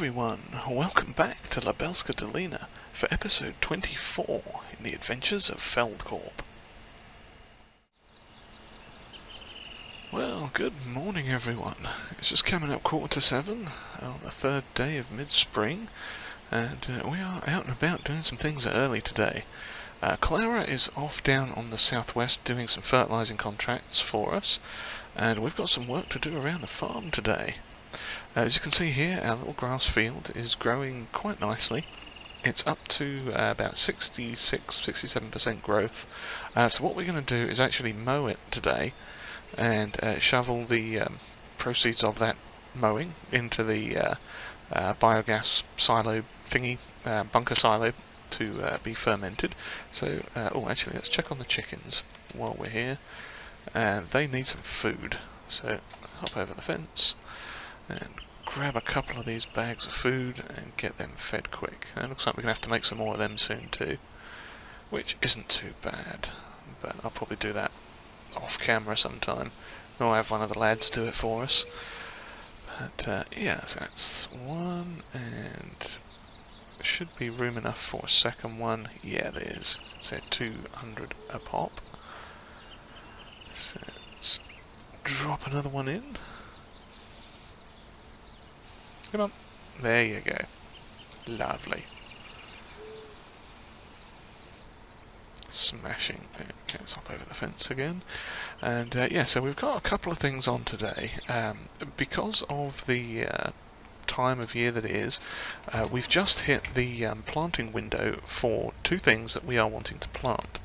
everyone, welcome back to Lubelska Dolina for episode 24 in the adventures of Feldkorp. Well, good morning everyone. It's just coming up 6:45 on the third day of mid-spring, and we are out and about doing some things early today. Clara is off down on the southwest doing some fertilising contracts for us, and we've got some work to do around the farm today. As you can see here, our little grass field is growing quite nicely. It's up to about 66-67% growth. So what we're going to do is actually mow it today and shovel the proceeds of that mowing into the biogas silo thingy, bunker silo, to be fermented. So, actually let's check on the chickens while we're here. They need some food, so hop over the fence and grab a couple of these bags of food and get them fed quick. And it looks like we're going to have to make some more of them soon too, which isn't too bad, but I'll probably do that off camera sometime. Or I'll have one of the lads do it for us. But yeah, so that's one, and there should be room enough for a second one. Yeah, there is. It's at 200 a pop. So let's drop another one in. Come on. There you go. Lovely. Smashing. Okay, let's hop over the fence again. And yeah, so we've got a couple of things on today. Because of the time of year that it is, we've just hit the planting window for two things that we are wanting to plant.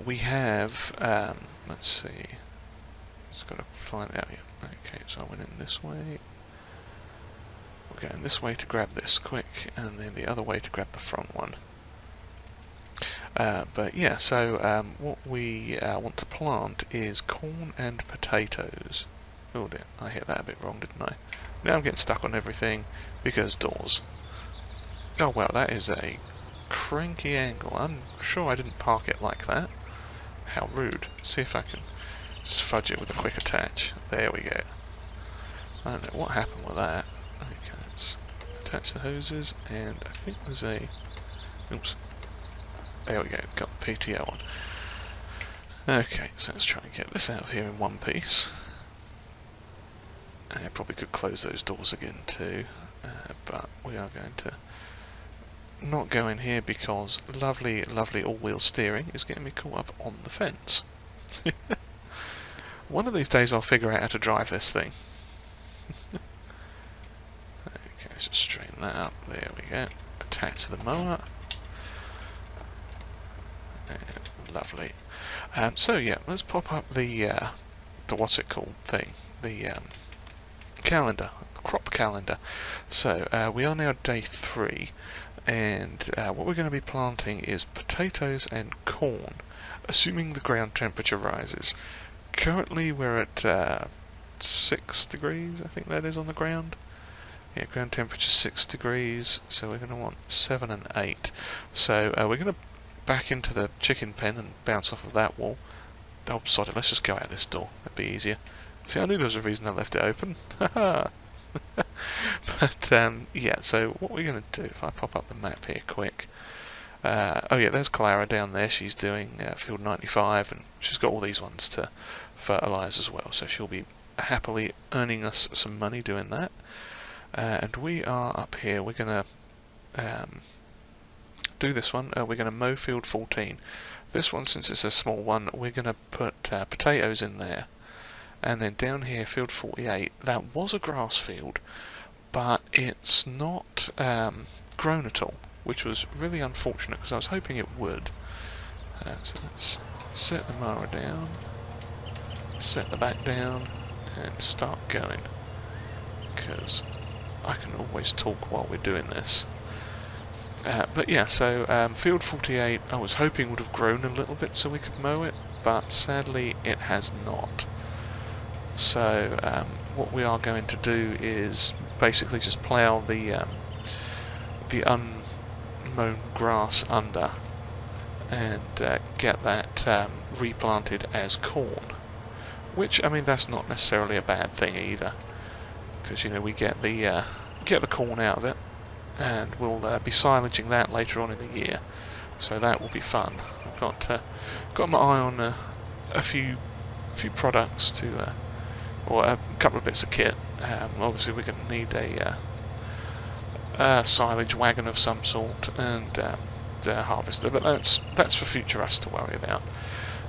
We have, let's see, just got to find out here. Okay, so I went in this way. We're going this way to grab this quick, and then the other way to grab the front one. But yeah, so what we want to plant is corn and potatoes. Oh dear, I hit that a bit wrong, didn't I? Now I'm getting stuck on everything because doors. Oh well, that is a cranky angle. I'm sure I didn't park it like that. How rude. See if I can just fudge it with a quick attach. There we go. I don't know what happened with that. Okay, let's attach the hoses, and I think there's a... Oops. There we go, got the PTO on. Okay, so let's try and get this out of here in one piece. I probably could close those doors again too, but we are going to not go in here because lovely all-wheel steering is getting me caught up on the fence. One of these days I'll figure out how to drive this thing. Okay, let's just straighten that up. There we go. Attach the mower. Lovely. So yeah, let's pop up the what's it called thing, the calendar, crop calendar. So we are now day 3, and what we're going to be planting is potatoes and corn, assuming the ground temperature rises. Currently we're at 6 degrees, I think that is on the ground. Yeah, ground temperature 6 degrees, so we're going to want 7 and 8. So we're going to back into the chicken pen and bounce off of that wall. Oh, sod it, let's just go out this door, that'd be easier. See, I knew there was a reason I left it open. Haha. But yeah, so what we're going to do, if I pop up the map here quick. Oh yeah, there's Clara down there. She's doing field 95, and she's got all these ones to fertilise as well, so she'll be happily earning us some money doing that. And we are up here, we're going to do this one. We're going to mow field 14. This one, since it's a small one, we're going to put potatoes in there. And then down here, field 48, that was a grass field, but it's not grown at all, which was really unfortunate because I was hoping it would. So let's set the mower down, set the back down, and start going, because I can always talk while we're doing this. But yeah, so field 48 I was hoping would have grown a little bit so we could mow it, but sadly it has not. So what we are going to do is basically just plough the unmown grass under and get that replanted as corn. Which, I mean, that's not necessarily a bad thing either, because you know we get the get the corn out of it, and we'll be silaging that later on in the year. So that will be fun. I've got my eye on a few products to, or a couple of bits of kit. Obviously, we're going to need a silage wagon of some sort and a harvester, but that's for future us to worry about.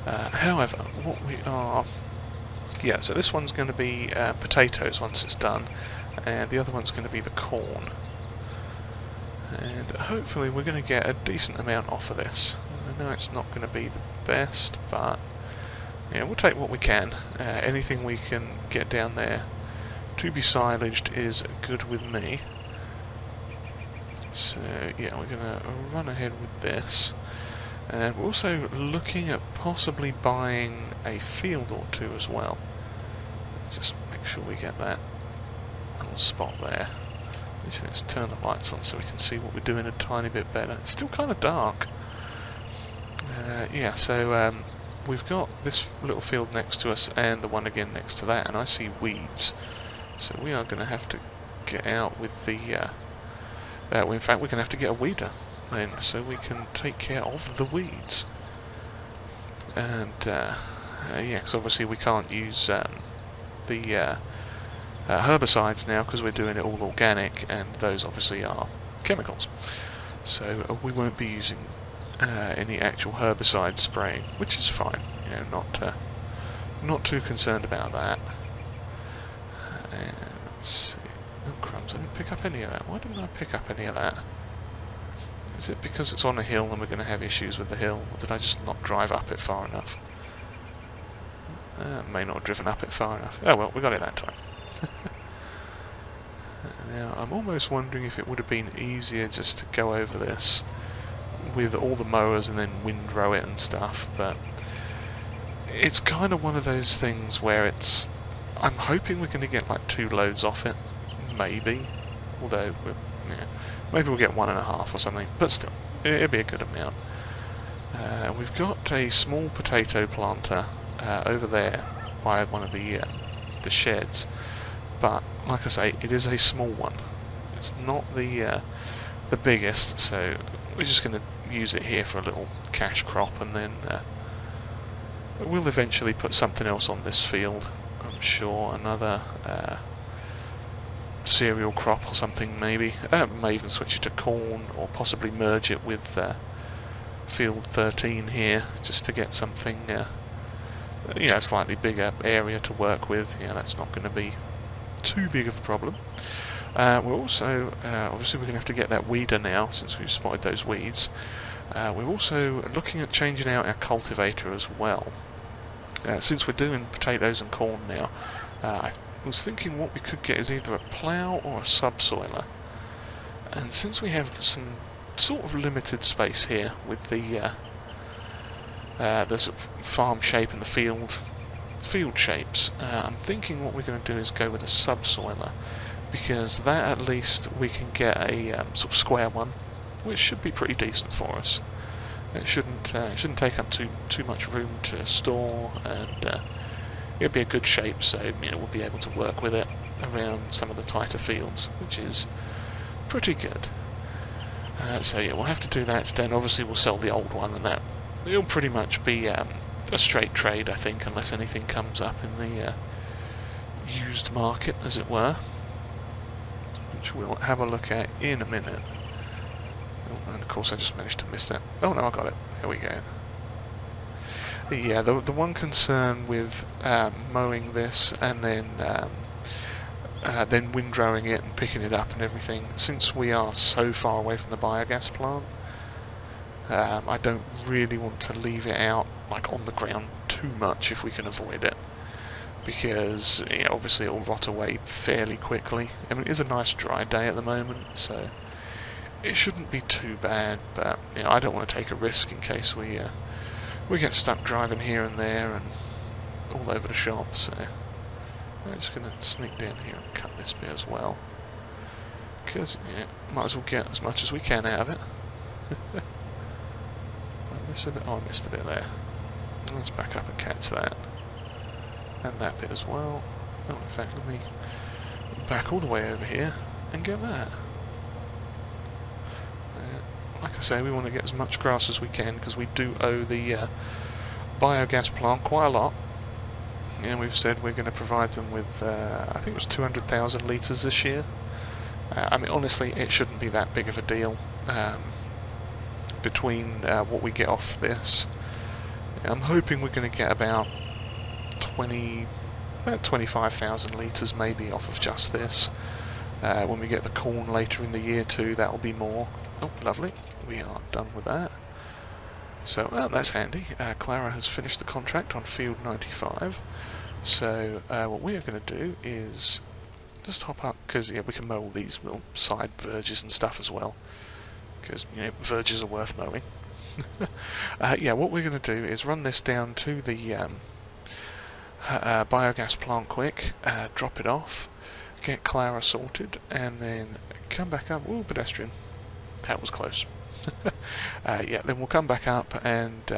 However, what we are, so this one's going to be potatoes once it's done, and the other one's going to be the corn. And hopefully we're going to get a decent amount off of this. I know it's not going to be the best, but yeah, we'll take what we can. Anything we can get down there to be silaged is good with me. So yeah, we're going to run ahead with this. And we're also looking at possibly buying a field or two as well. Just make sure we get that little spot there. Let's turn the lights on so we can see what we're doing a tiny bit better. It's still kind of dark. So we've got this little field next to us and the one again next to that, and I see weeds. So we are going to have to get out with the... in fact, we're going to have to get a weeder then, so we can take care of the weeds. And because obviously we can't use the herbicides now because we're doing it all organic, and those obviously are chemicals. So we won't be using any actual herbicide spraying, which is fine. You know, not too concerned about that. And let's see. Oh crumbs! I didn't pick up any of that. Why didn't I pick up any of that? Is it because it's on a hill and we're going to have issues with the hill, or did I just not drive up it far enough? May not have driven up it far enough. Oh well, we got it that time. Now, I'm almost wondering if it would have been easier just to go over this with all the mowers and then windrow it and stuff, but it's kind of one of those things where it's... I'm hoping we're going to get like 2 loads off it, maybe, although maybe we'll get 1.5 or something, but still, it'll be a good amount. We've got a small potato planter over there by one of the sheds, but like I say, it is a small one. It's not the biggest, so we're just going to use it here for a little cash crop, and then we'll eventually put something else on this field. I'm sure another cereal crop or something, maybe. May even switch it to corn, or possibly merge it with field 13 here, just to get something, slightly bigger area to work with. Yeah, that's not going to be too big of a problem. We're also, obviously we're going to have to get that weeder now, since we've spotted those weeds. We're also looking at changing out our cultivator as well. Since we're doing potatoes and corn now, I was thinking what we could get is either a plough or a subsoiler. And since we have some sort of limited space here with the sort of farm shape and the field shapes, I'm thinking what we're going to do is go with a subsoiler, because that at least we can get a sort of square one, which should be pretty decent for us. It shouldn't take up too much room to store, and it'll be a good shape, so we'll be able to work with it around some of the tighter fields, which is pretty good. So yeah, we'll have to do that. Then obviously we'll sell the old one, and that it'll pretty much be a straight trade, I think, unless anything comes up in the used market, as it were, which we'll have a look at in a minute. Oh, and of course I just managed to miss that. Oh no, I got it. There we go. Yeah, the one concern with mowing this and then windrowing it and picking it up and everything, since we are so far away from the biogas plant, I don't really want to leave it out like on the ground too much if we can avoid it, because obviously it'll rot away fairly quickly. I mean, it is a nice dry day at the moment, so it shouldn't be too bad, but I don't want to take a risk in case we get stuck driving here and there and all over the shop. So I'm just going to sneak down here and cut this bit as well, because might as well get as much as we can out of it. I missed a bit. Oh, I missed a bit there. Let's back up and catch that, and that bit as well. Oh, in fact, let me back all the way over here. and get that. Like I say, we want to get as much grass as we can because we do owe the biogas plant quite a lot. And we've said we're going to provide them with, I think it was 200,000 litres this year. I mean, honestly, it shouldn't be that big of a deal between what we get off this. I'm hoping we're going to get about 25,000 litres maybe off of just this. When we get the corn later in the year too, that'll be more. Oh, lovely. We are done with that. So, well, that's handy. Clara has finished the contract on field 95. So, what we are going to do is just hop up, because yeah, we can mow all these little side verges and stuff as well. Because, you know, verges are worth mowing. Yeah, what we're going to do is run this down to the biogas plant quick, drop it off, get Clara sorted, and then come back up. Ooh, pedestrian. That was close. Yeah, then we'll come back up and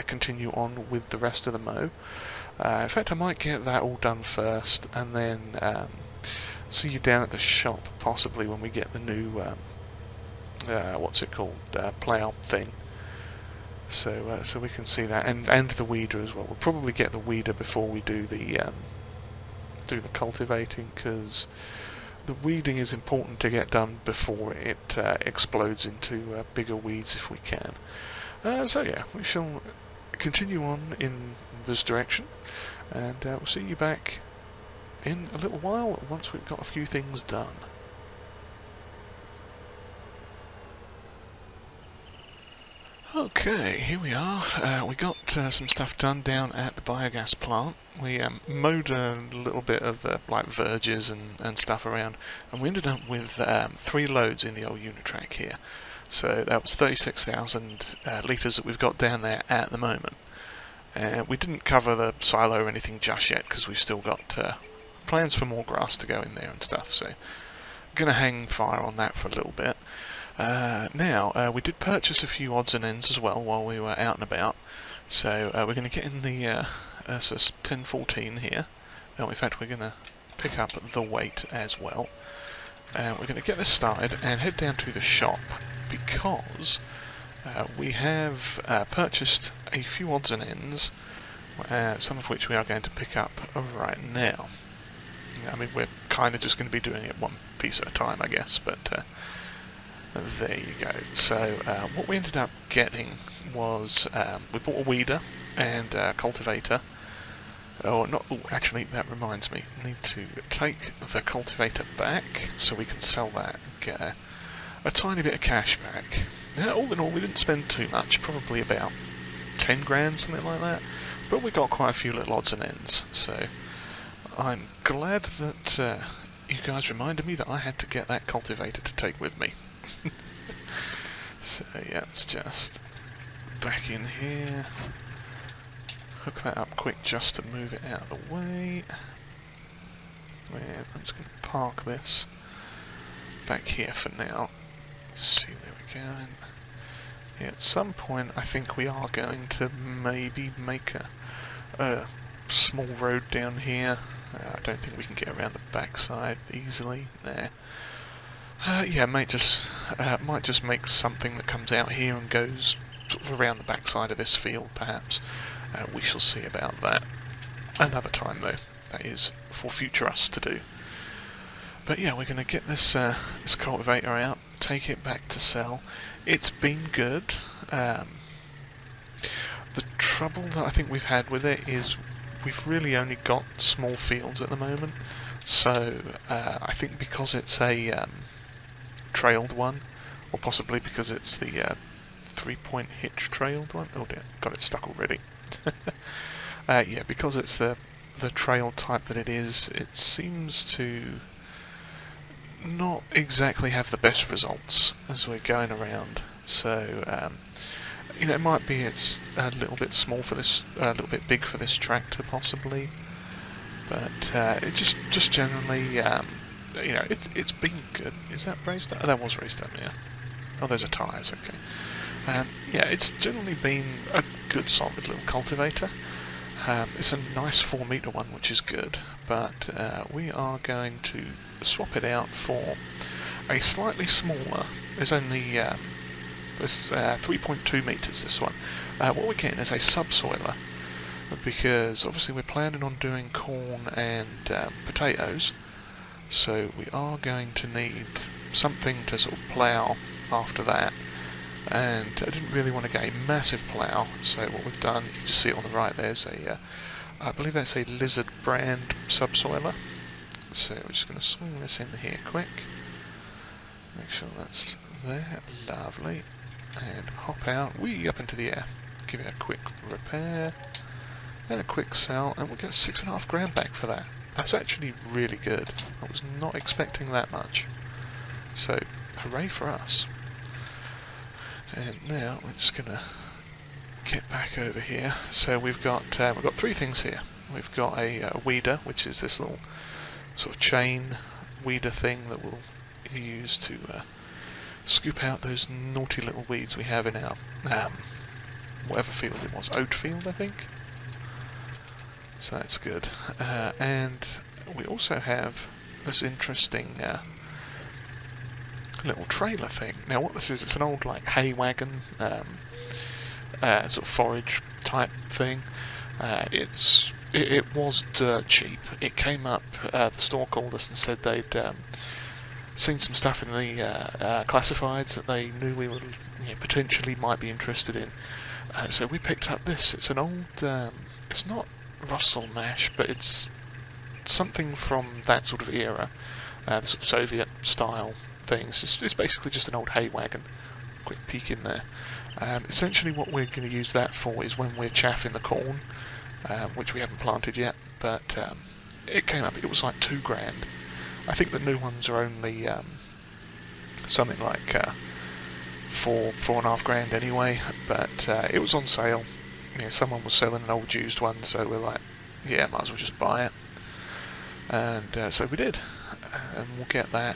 continue on with the rest of the mow. In fact, I might get that all done first, and then see you down at the shop, possibly when we get the new, what's it called, play-up thing. So we can see that, and the weeder as well. We'll probably get the weeder before we do the cultivating, because the weeding is important to get done before it explodes into bigger weeds if we can. So yeah, we shall continue on in this direction, and we'll see you back in a little while once we've got a few things done. Okay, here we are. We got some stuff done down at the biogas plant. We mowed a little bit of the verges and stuff around, and we ended up with 3 loads in the old Unitrack here. So that was 36,000 litres that we've got down there at the moment. We didn't cover the silo or anything just yet because we've still got plans for more grass to go in there and stuff. So I'm going to hang fire on that for a little bit. Now, we did purchase a few odds and ends as well while we were out and about. So we're going to get in the so 1014 here. In fact, we're going to pick up the weight as well. We're going to get this started and head down to the shop because we have purchased a few odds and ends, some of which we are going to pick up right now. I mean, we're kind of just going to be doing it one piece at a time, I guess, but there you go. So what we ended up getting was we bought a weeder and a cultivator. Oh, not. Oh, actually, that reminds me. I need to take the cultivator back so we can sell that and get a tiny bit of cash back. Now, all in all, we didn't spend too much. Probably about 10 grand, something like that. But we got quite a few little odds and ends. So I'm glad that you guys reminded me that I had to get that cultivator to take with me. So yeah, let's just back in here. Hook that up quick just to move it out of the way. And I'm just going to park this back here for now. See, there we go. And yeah, at some point I think we are going to maybe make a small road down here. I don't think we can get around the backside easily there. Yeah, might just make something that comes out here and goes sort of around the backside of this field, perhaps. We shall see about that another time, though. That is for future us to do. But yeah, we're going to get this this cultivator out, take it back to sell. It's been good. The trouble that I think we've had with it is we've really only got small fields at the moment. So I think because it's a trailed one, or possibly because it's the 3-point hitch trailed one. Oh dear, got it stuck already. Yeah, because it's the trail type that it is, it seems to not exactly have the best results as we're going around. So you know, it might be it's a little bit small for this, a little bit big for this tractor possibly, but it just generally, you know, it's been good. Is that raised up? Oh, that was raised up, yeah. Oh, there's a tyres, okay. Yeah, it's generally been a good solid little cultivator. It's a nice 4-metre one, which is good, but we are going to swap it out for a slightly smaller. There's only it's 3.2 metres, this one. What we're getting is a subsoiler, because obviously we're planning on doing corn and potatoes, so we are going to need something to sort of plough after that. And I didn't really want to get a massive plough, so what we've done, you can just see it on the right, there's a, I believe that's a Lizard brand subsoiler. So we're just going to swing this in here quick, make sure that's there, lovely, and hop out, wee up into the air, give it a quick repair, and a quick sell, and we'll get 6.5 grand back for that. That's actually really good, I was not expecting that much, so hooray for us. And now we're just gonna get back over here. So we've got 3 things here. We've got a weeder, which is this little sort of chain weeder thing that we'll use to scoop out those naughty little weeds we have in our whatever field it was, oat field, I think. So that's good. And we also have this interesting little trailer thing. Now what this is, it's an old like hay wagon, sort of forage type thing. It was dirt cheap. It came up, the store called us and said they'd seen some stuff in the classifieds that they knew we would potentially might be interested in. So we picked up this. It's an old, it's not Russell Nash, but it's something from that sort of era, the sort of Soviet style things. It's basically just an old hay wagon. Quick peek in there. Essentially what we're going to use that for is when we're chaffing the corn, which we haven't planted yet, but it came up, it was like 2 grand. I think the new ones are only something like 4.5 grand anyway, but it was on sale. Someone was selling an old used one, so we're like, yeah, might as well just buy it. And so we did, and we'll get that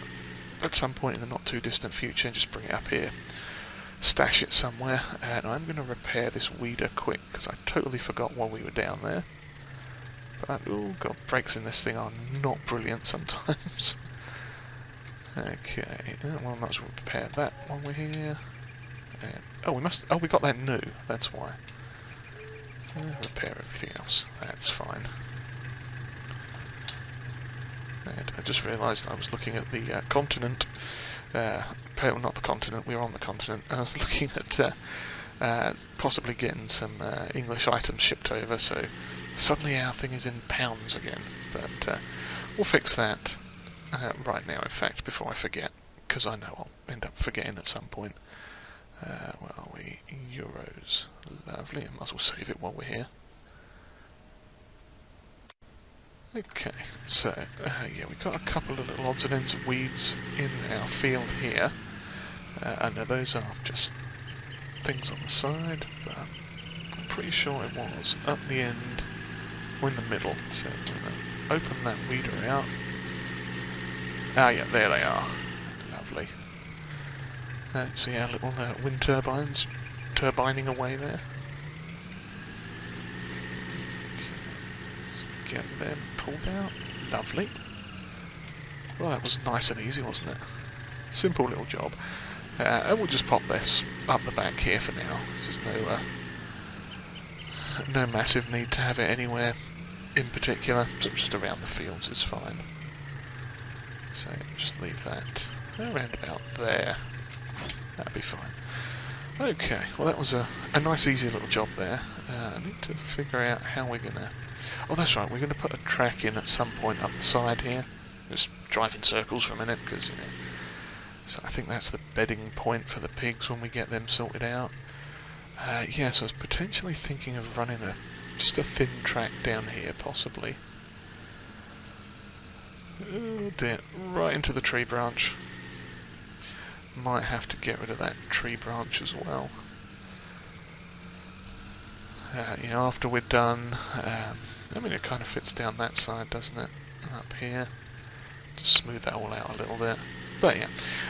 at some point in the not too distant future and just bring it up here, stash it somewhere. And I'm going to repair this weeder quick because I totally forgot while we were down there. But oh god, brakes in this thing are not brilliant sometimes. Okay, well, I might as well repair that while we're here. And, we got that new, that's why. Repair everything else, that's fine. And I just realised I was looking at the continent, not the continent, we were on the continent. I was looking at possibly getting some English items shipped over, so suddenly our thing is in pounds again. But we'll fix that right now, in fact, before I forget, because I know I'll end up forgetting at some point. Where are we? Euros. Lovely, I might as well save it while we're here. Okay, so yeah, we've got a couple of little odds and ends of weeds in our field here. I know those are just things on the side, but I'm pretty sure it was up the end or in the middle. So I'm going to open that weeder out. Ah yeah, there they are. Lovely. See our little wind turbines turbining away there. Get them pulled out. Lovely. Well, that was nice and easy, wasn't it? Simple little job. And we'll just pop this up the back here for now. There's no massive need to have it anywhere in particular. Just around the fields is fine. So just leave that around about there. That'd be fine. Okay, well that was a nice easy little job there. I need to figure out how we're gonna... Oh, that's right, we're going to put a track in at some point up the side here. Just drive in circles for a minute, because, so I think that's the bedding point for the pigs when we get them sorted out. Yeah, so I was potentially thinking of running just a thin track down here, possibly. Oh dear, right into the tree branch. Might have to get rid of that tree branch as well. After we're done, I mean, it kind of fits down that side, doesn't it? Up here. Just smooth that all out a little bit. But yeah.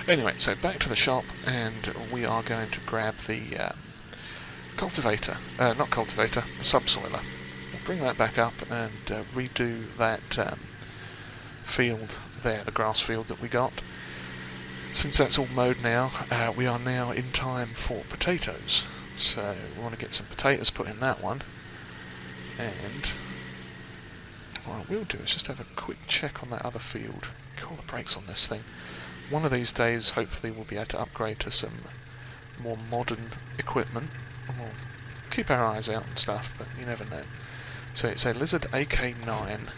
Anyway, so back to the shop, and we are going to grab the cultivator. Not cultivator, the subsoiler. bring that back up and redo that field there, the grass field that we got. Since that's all mowed now, we are now in time for potatoes. So we want to get some potatoes put in that one. And what we'll do is just have a quick check on that other field. Call the brakes on this thing. One of these days, hopefully, we'll be able to upgrade to some more modern equipment. We'll keep our eyes out and stuff, but you never know. So it's a Lizard AK9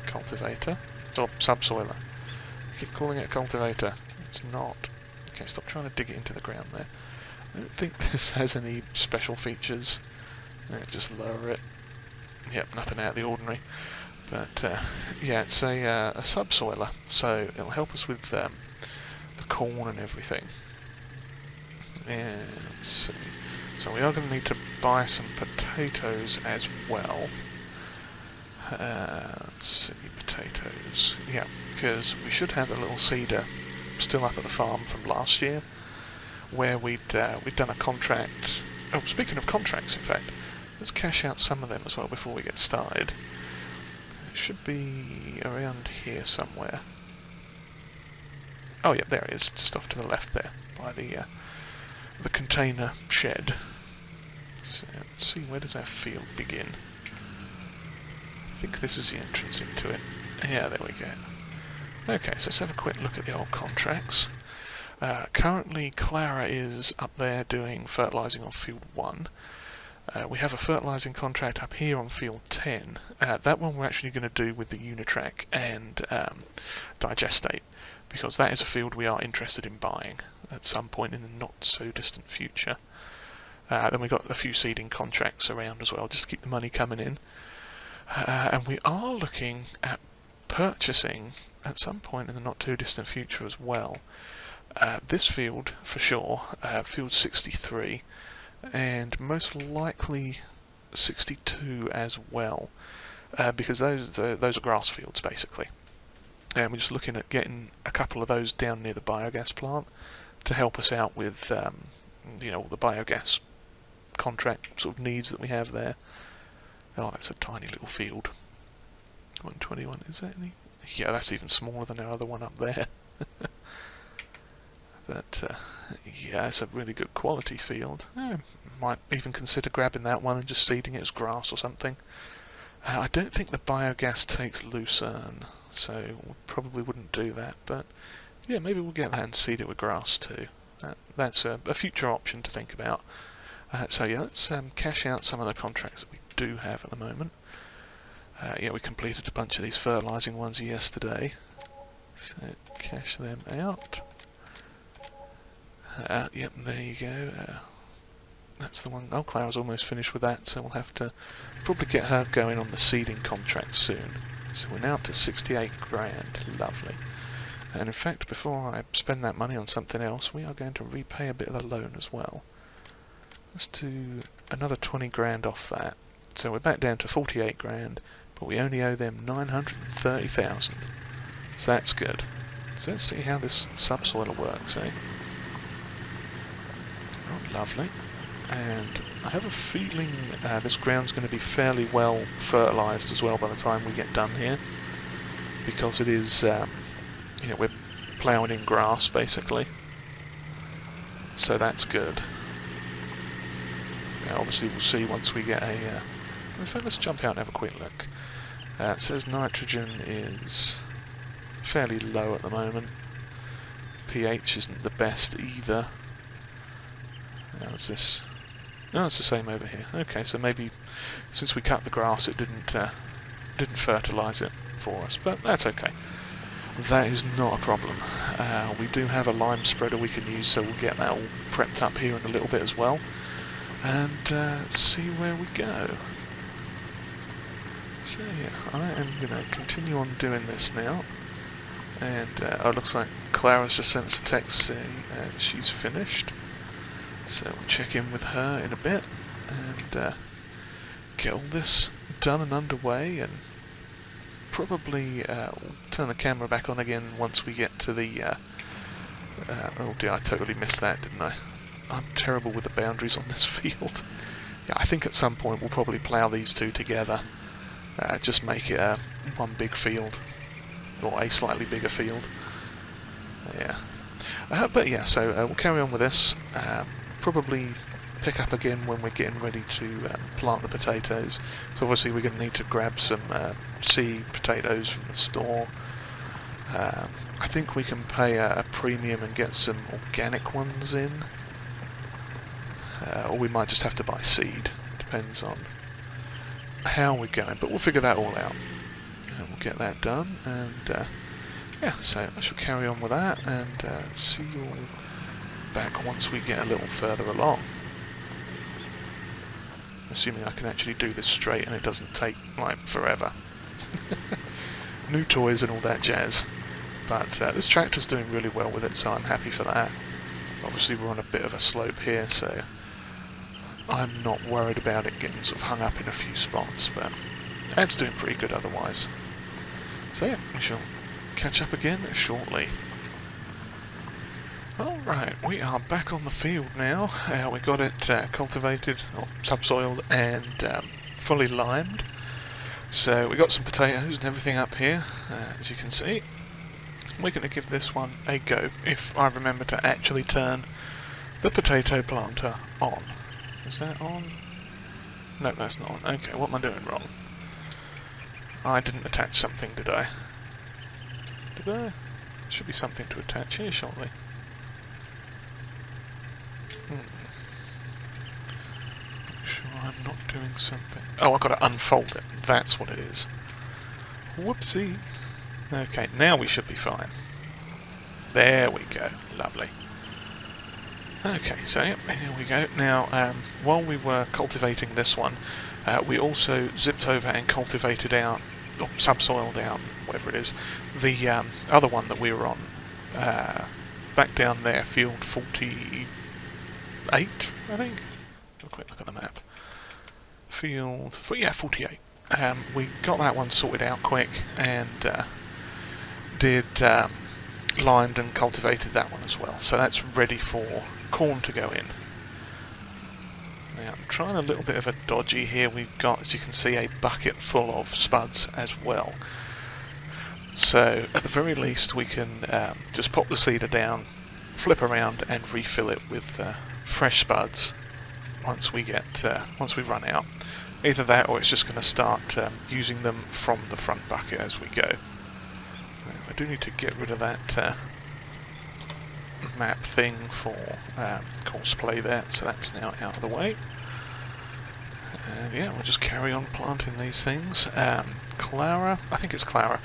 cultivator, or subsoiler. I keep calling it a cultivator. It's not. Okay, stop trying to dig it into the ground there. I don't think this has any special features. Just lower it. Yep, nothing out of the ordinary. But yeah, it's a subsoiler, so it'll help us with the corn and everything. And let's see. So we are going to need to buy some potatoes as well. Let's see, potatoes. Yeah, because we should have a little seeder still up at the farm from last year, where we'd done a contract. Oh, speaking of contracts, in fact, let's cash out some of them as well before we get started. It should be around here somewhere. Oh yeah, there it is, just off to the left there, by the container shed. So let's see, where does our field begin? I think this is the entrance into it. Yeah, there we go. Okay, so let's have a quick look at the old contracts. Currently, Clara is up there doing fertilising on field 1. We have a fertilising contract up here on field 10. That one we're actually going to do with the Unitrack and Digestate, because that is a field we are interested in buying at some point in the not so distant future. Then we've got a few seeding contracts around as well, just to keep the money coming in. And we are looking at purchasing at some point in the not too distant future as well. This field for sure, field 63, and most likely 62 as well, because those are grass fields basically. And we're just looking at getting a couple of those down near the biogas plant to help us out with you know, the biogas contract sort of needs that we have there. Oh, that's a tiny little field. 121, is that any? Yeah, that's even smaller than our other one up there. But yeah, it's a really good quality field. Might even consider grabbing that one and just seeding it as grass or something. I don't think the biogas takes lucerne, so we probably wouldn't do that. But yeah, maybe we'll get that and seed it with grass too. That's a future option to think about. So yeah, let's cash out some of the contracts that we do have at the moment. Yeah, we completed a bunch of these fertilising ones yesterday, so cash them out. Yep, there you go. That's the one. Oh, Clara's almost finished with that, so we'll have to probably get her going on the seeding contract soon. So we're now up to 68 grand. Lovely. And in fact, before I spend that money on something else, we are going to repay a bit of the loan as well. Let's do another 20 grand off that. So we're back down to 48 grand, but we only owe them 930,000. So that's good. So let's see how this subsoiler works, eh? Oh, lovely. And I have a feeling this ground's going to be fairly well fertilised as well by the time we get done here, because it is, you know, we're ploughing in grass basically. So that's good. Now, obviously we'll see once we get a... in fact, let's jump out and have a quick look. It says nitrogen is fairly low at the moment. pH isn't the best either. How's this? No, it's the same over here. Okay, so maybe since we cut the grass, it didn't fertilise it for us, but that's okay. That is not a problem. We do have a lime spreader we can use, so we'll get that all prepped up here in a little bit as well, and see where we go. So yeah, I am going to continue on doing this now, and oh, it looks like Clara's just sent us a text saying she's finished. So we'll check in with her in a bit and get all this done and underway, and probably we'll turn the camera back on again once we get to the... oh dear, I totally missed that, didn't I? I'm terrible with the boundaries on this field. yeah, I think at some point we'll probably plough these two together. Just make it one big field, or a slightly bigger field. Yeah. But yeah, so we'll carry on with this. Probably pick up again when we're getting ready to plant the potatoes. So obviously we're going to need to grab some seed potatoes from the store. I think we can pay a premium and get some organic ones in. Or we might just have to buy seed. Depends on how we're going, but we'll figure that all out. And we'll get that done, and yeah, so I shall carry on with that, and see you all back once we get a little further along. Assuming I can actually do this straight and it doesn't take, like, forever. New toys and all that jazz. But this tractor's doing really well with it, so I'm happy for that. Obviously we're on a bit of a slope here, so I'm not worried about it getting sort of hung up in a few spots, but it's doing pretty good otherwise. So yeah, we shall catch up again shortly. Alright, we are back on the field now. We got it cultivated, or subsoiled, and fully limed. So we got some potatoes and everything up here, as you can see. We're going to give this one a go, if I remember to actually turn the potato planter on. Is that on? No, that's not on. Okay, what am I doing wrong? I didn't attach something, did I? Did I? Should be something to attach here shortly. Sure I'm not doing something. Oh, I've got to unfold it. That's what it is. Whoopsie. Okay, now we should be fine. There we go. Lovely. Okay, so yep, here we go. Now, while we were cultivating this one, we also zipped over and cultivated out, or subsoiled out, whatever it is, the other one that we were on. Back down there, field 48, I think? Have a quick look at the map. Field, yeah, 48. We got that one sorted out quick, and did limed and cultivated that one as well. So that's ready for corn to go in. Now I'm trying a little bit of a dodgy here. We've got, as you can see, a bucket full of spuds as well. So at the very least we can just pop the seeder down, flip around and refill it with fresh spuds once we run out. Either that or it's just going to start using them from the front bucket as we go. I do need to get rid of that map thing for cosplay there, so that's now out of the way. And yeah, we'll just carry on planting these things. Clara, I think it's Clara,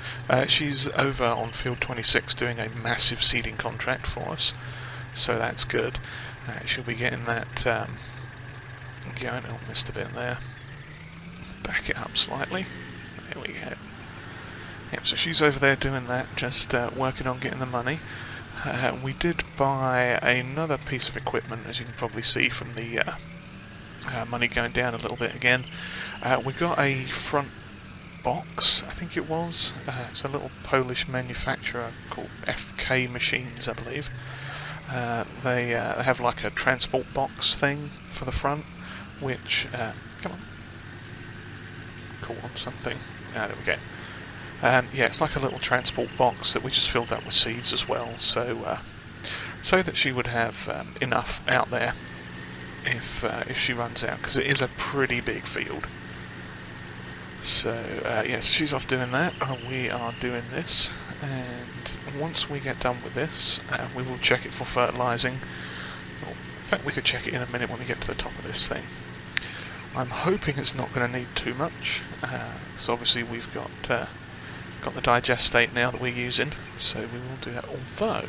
she's over on field 26 doing a massive seeding contract for us, so that's good. She'll be getting that going. Oh, missed a bit there. Back it up slightly. There we go. Yep, so she's over there doing that, just working on getting the money. We did buy another piece of equipment, as you can probably see from the money going down a little bit again. We got a front box, I think it was. It's a little Polish manufacturer called FK Machines, I believe. They have like a transport box thing for the front, which, come on, call on something. There we go. Yeah, it's like a little transport box that we just filled up with seeds as well, so so that she would have enough out there if she runs out, because it is a pretty big field. So yeah, so she's off doing that. We are doing this, and once we get done with this, we will check it for fertilising. In fact, we could check it in a minute when we get to the top of this thing. I'm hoping it's not going to need too much, because obviously we've got the digestate now that we're using, so we will do that. Although,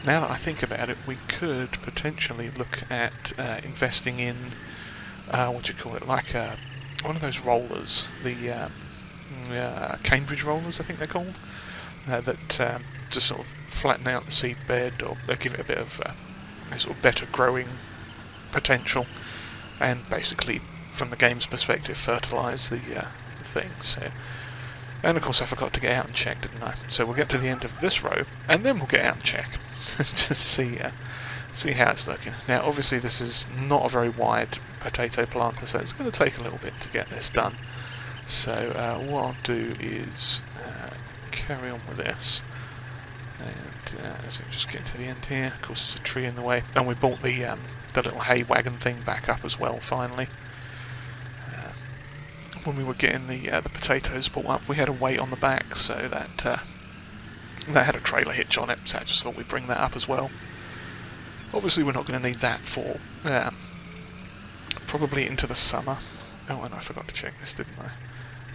now that I think about it, we could potentially look at investing in what do you call it, like one of those rollers, the Cambridge rollers, I think they're called, that just sort of flatten out the seed bed, or give it a bit of a sort of better growing potential, and basically, from the game's perspective, fertilise the thing. So. And of course I forgot to get out and check, didn't I? So we'll get to the end of this row, and then we'll get out and check. Just see how it's looking. Now obviously this is not a very wide potato planter, so it's going to take a little bit to get this done. So what I'll do is carry on with this, and as I just get to the end here, of course there's a tree in the way, and we brought the little hay wagon thing back up as well finally. When we were getting the potatoes brought up, we had a weight on the back, so that had a trailer hitch on it, so I just thought we'd bring that up as well. Obviously we're not going to need that for probably into the summer. Oh, and I forgot to check this, didn't I?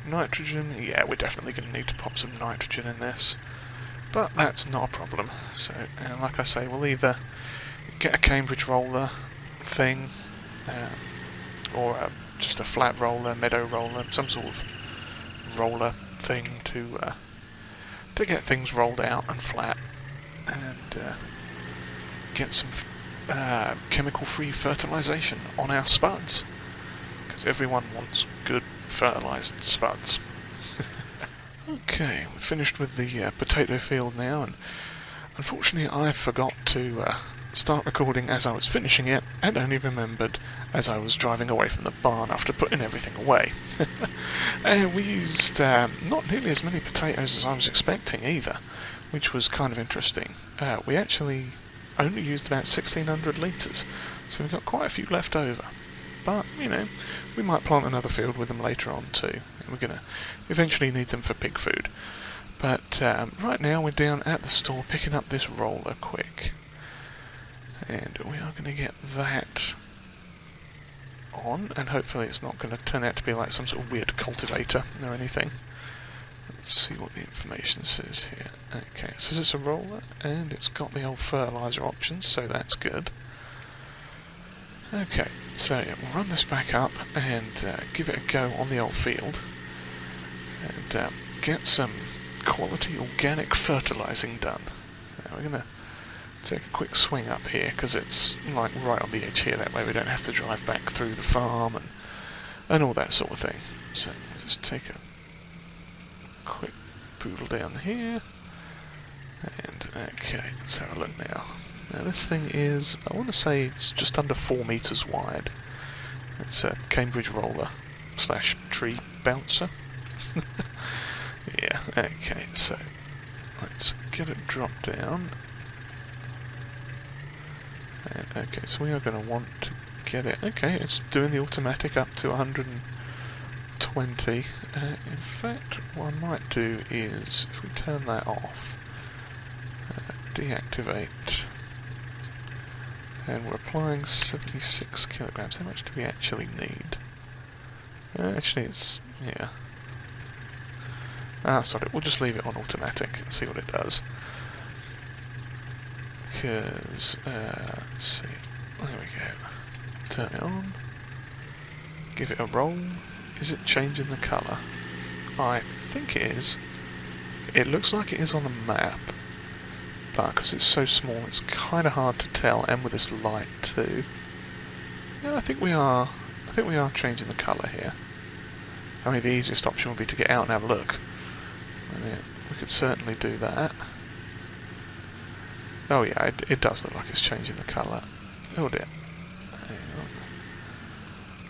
Nitrogen, yeah, we're definitely going to need to pop some nitrogen in this, but that's not a problem. So, like I say, we'll either get a Cambridge roller thing, or just a flat roller, meadow roller, some sort of roller thing to get things rolled out and flat, and get some chemical-free fertilisation on our spuds, because everyone wants good fertilised spuds. Okay, we're finished with the potato field now, and unfortunately I forgot to start recording as I was finishing it, and only remembered as I was driving away from the barn after putting everything away. We used not nearly as many potatoes as I was expecting either, which was kind of interesting. We actually only used about 1,600 litres, so we've got quite a few left over. But, you know, we might plant another field with them later on too. And we're going to eventually need them for pig food. But right now we're down at the store picking up this roller quick. And we are going to get that on, and hopefully it's not going to turn out to be like some sort of weird cultivator or anything. Let's see what the information says here. Okay, it says it's a roller, and it's got the old fertiliser options, so that's good. Okay, so yeah, we'll run this back up and give it a go on the old field, and get some quality organic fertilising done. Now we're going to take a quick swing up here, because it's like right on the edge here, that way we don't have to drive back through the farm and all that sort of thing. So we'll just take a quick poodle down here, and okay, let's have a look now. Now this thing is, I want to say it's just under 4 metres wide. It's a Cambridge roller / tree bouncer. Yeah, okay, so let's get it dropped down. And, okay, so we are going to want to get it, okay, it's doing the automatic up to 120. In fact, what I might do is, if we turn that off, deactivate, and we're applying 76 kilograms. How much do we actually need? Actually, it's, yeah. Sorry, we'll just leave it on automatic and see what it does. Because, let's see, there we go. Turn it on, give it a roll. Is it changing the colour? I think it is. It looks like it is on the map, but because it's so small it's kind of hard to tell, and with this light too. Yeah, I think we are changing the colour here. I mean, the easiest option would be to get out and have a look. I mean, we could certainly do that. Oh yeah, it does look like it's changing the colour. Oh dear. Hang on.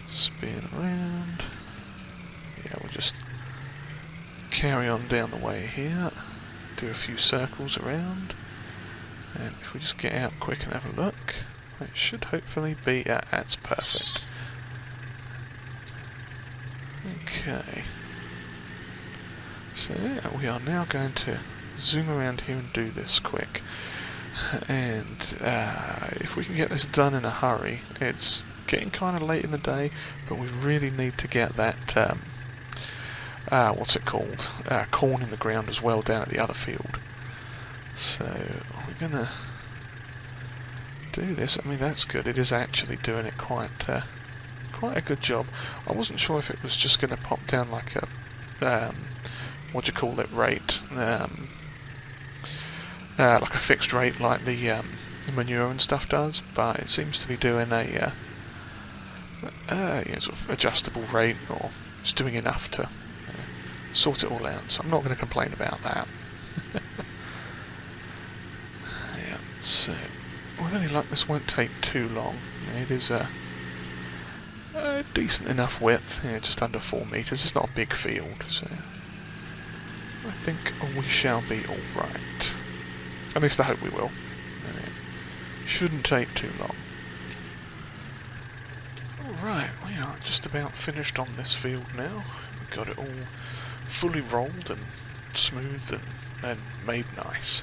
Spin around. Yeah, we'll just carry on down the way here. Do a few circles around. And if we just get out quick and have a look, it should hopefully be, that's perfect. Okay. So yeah, we are now going to zoom around here and do this quick. And if we can get this done in a hurry, it's getting kind of late in the day, but we really need to get that, what's it called, corn in the ground as well down at the other field. So we're going to do this. I mean, that's good. It is actually doing it quite a good job. I wasn't sure if it was just going to pop down like a, what do you call it, rate, like a fixed rate like the manure and stuff does, but it seems to be doing a you know, sort of adjustable rate, or it's doing enough to sort it all out, so I'm not going to complain about that. Yeah, so with any luck this won't take too long. It is decent enough width, yeah, just under 4 meters. It's not a big field, so I think we shall be alright. At least I hope we will. Shouldn't take too long. Alright, we are just about finished on this field now. We've got it all fully rolled and smoothed and made nice.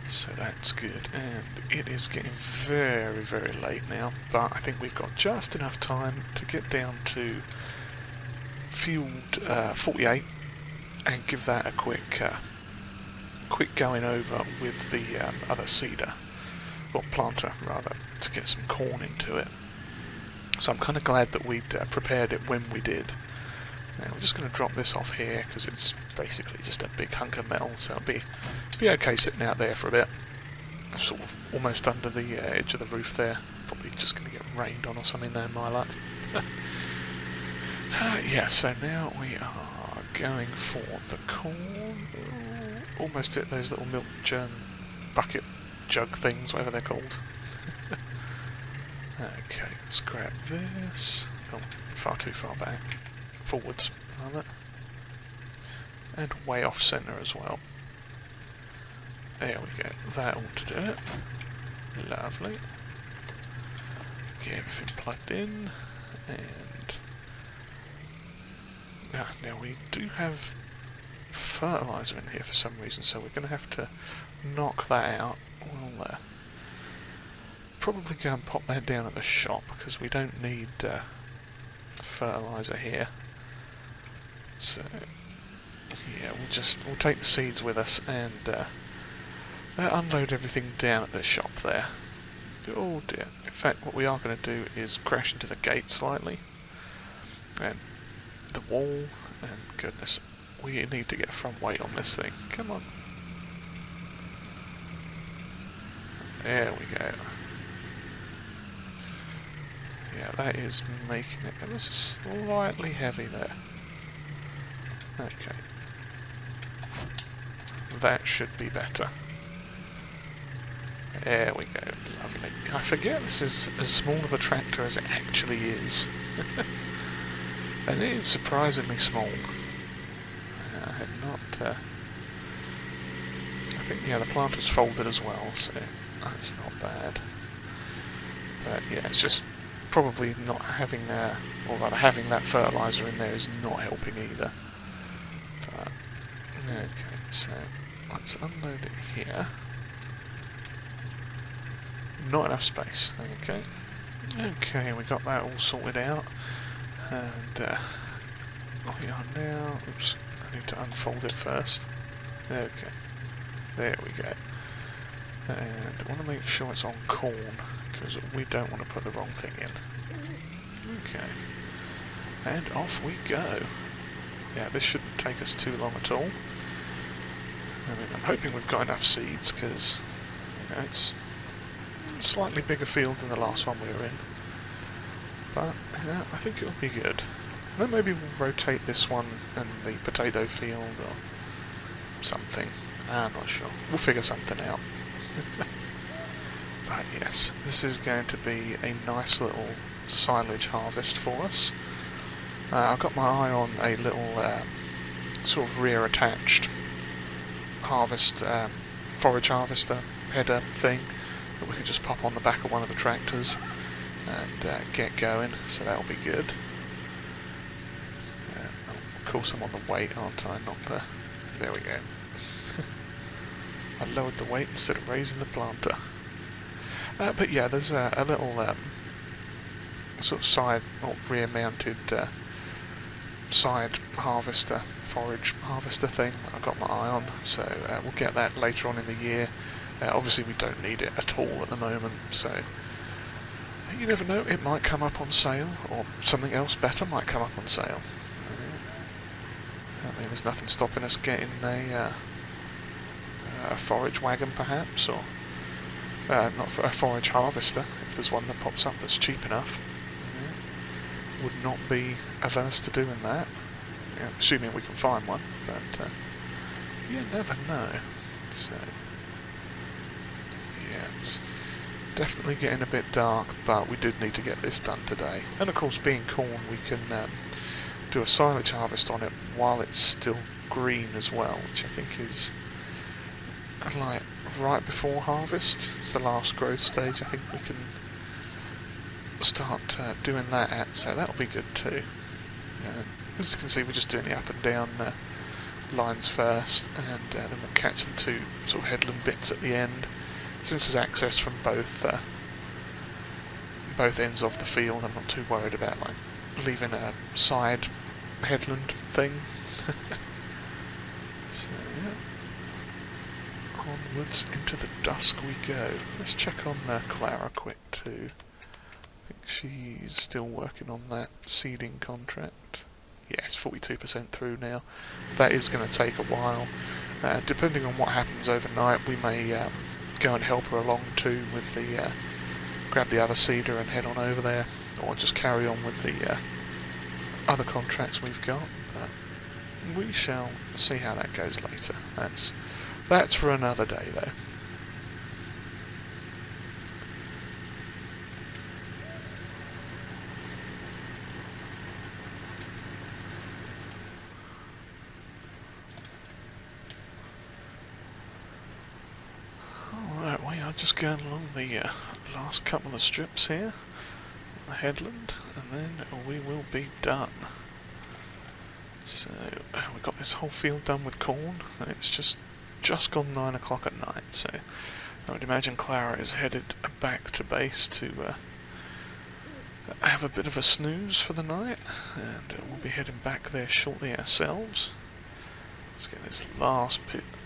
So that's good, and it is getting very, very late now, but I think we've got just enough time to get down to field 48 and give that a quick going over with the other seeder, or planter rather, to get some corn into it. So I'm kind of glad that we'd prepared it when we did. Now we're just going to drop this off here because it's basically just a big hunk of metal, so it'll be okay sitting out there for a bit. Sort of almost under the edge of the roof there. Probably just going to get rained on or something there, my luck. Yeah, so now we are going for the corn. Almost at those little milk churn bucket jug things, whatever they're called. Okay, let's grab this. Oh, far too far back. Forwards, rather. And way off centre as well. There we go, that ought to do it. Lovely. Get everything plugged in, and now we do have fertiliser in here for some reason, so we're going to have to knock that out. We'll probably go and pop that down at the shop because we don't need fertiliser here. So yeah, we'll take the seeds with us and unload everything down at the shop there. Oh dear. In fact, what we are going to do is crash into the gate slightly. And the wall. And goodness, we need to get front weight on this thing. Come on. There we go. Yeah, that is making it ever so slightly heavy there. Okay. That should be better. There we go, lovely. I forget this is as small of a tractor as it actually is. And it is surprisingly small. I had not... I think, yeah, the planter's folded as well, so that's not bad. But yeah, it's just probably not having, or rather having that fertiliser in there is not helping either. But, okay, so let's unload it here. Not enough space, okay. Okay, we got that all sorted out. And we are now, oops, I need to unfold it first. Okay, there we go. And I want to make sure it's on corn, because we don't want to put the wrong thing in. Okay, and off we go. Yeah, this shouldn't take us too long at all. I mean, I'm hoping we've got enough seeds, because you know, it's a slightly bigger field than the last one we were in. But, you know, I think it'll be good. Then maybe we'll rotate this one and the potato field or something. I'm not sure. We'll figure something out. But yes, this is going to be a nice little silage harvest for us. I've got my eye on a little sort of rear attached harvest, forage harvester header thing that we could just pop on the back of one of the tractors and get going, so that'll be good. Of course I'm on the weight, aren't I? Not the... There we go. I lowered the weight instead of raising the planter. But yeah, there's a little sort of side or rear mounted side harvester, forage harvester thing I've got my eye on, so we'll get that later on in the year. Obviously we don't need it at all at the moment, so you never know, it might come up on sale, or something else better might come up on sale. I mean, there's nothing stopping us getting a forage wagon perhaps, or not for a forage harvester, if there's one that pops up that's cheap enough. Would not be averse to doing that, assuming we can find one, but you never know. So yeah, Definitely getting a bit dark, but we did need to get this done today. And of course, being corn, we can do a silage harvest on it while it's still green as well, which I think is like right before harvest. It's the last growth stage. I think we can start doing that at, so that'll be good too. As you can see, we're just doing the up and down lines first, and then we'll catch the two sort of headland bits at the end. Since there's access from both ends of the field, I'm not too worried about like leaving a side headland thing. So yeah, onwards into the dusk we go. Let's check on Clara quick too. I think she's still working on that seeding contract. Yeah, it's 42% through now. That is going to take a while. Depending on what happens overnight, we may go and help her along too with the grab the other seeder and head on over there, or just carry on with the other contracts we've got. But we shall see how that goes later. That's for another day though. Just going along the last couple of strips here, the headland, and then we will be done. So we've got this whole field done with corn, and it's just gone 9 o'clock at night. So I would imagine Clara is headed back to base to have a bit of a snooze for the night, and we'll be heading back there shortly ourselves. Let's get this last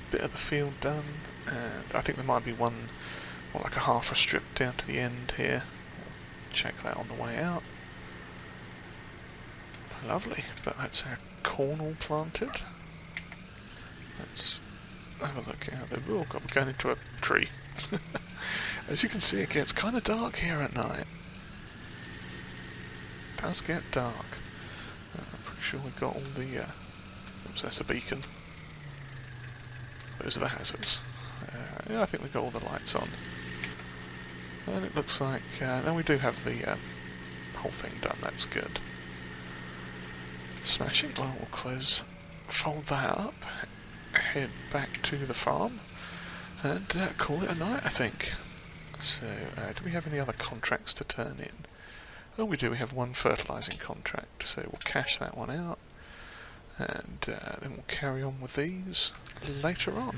bit of the field done, and I think there might be one, or like a half a strip down to the end here. We'll check that on the way out. Lovely, but that's our corn all planted. Let's have a look out there. Oh god, we're going into a tree. As you can see, it gets kind of dark here at night. It does get dark. I'm pretty sure we've got all the... oops, that's a beacon. Those are the hazards. Yeah, I think we've got all the lights on. And it looks like... no, we do have the whole thing done, that's good. Smashing. Well, we'll fold that up, head back to the farm, and call it a night, I think. So, do we have any other contracts to turn in? Oh, we do. We have one fertilising contract, so we'll cash that one out, and then we'll carry on with these later on.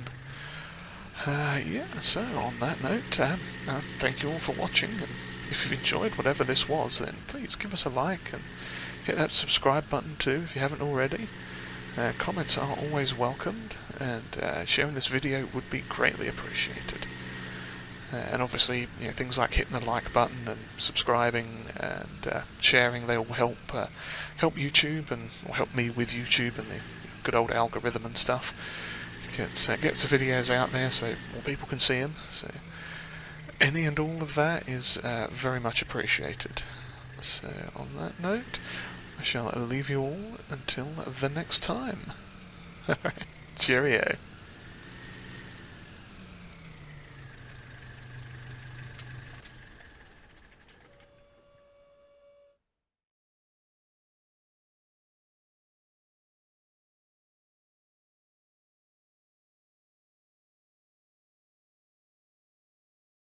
Yeah, so on that note, thank you all for watching, and if you've enjoyed whatever this was, then please give us a like and hit that subscribe button too if you haven't already. Comments are always welcomed, and sharing this video would be greatly appreciated. And obviously, you know, things like hitting the like button and subscribing and sharing, they all help YouTube and or help me with YouTube and the good old algorithm and stuff. Gets the videos out there so more people can see them. So any and all of that is very much appreciated. So on that note, I shall leave you all until the next time. Alright, cheerio.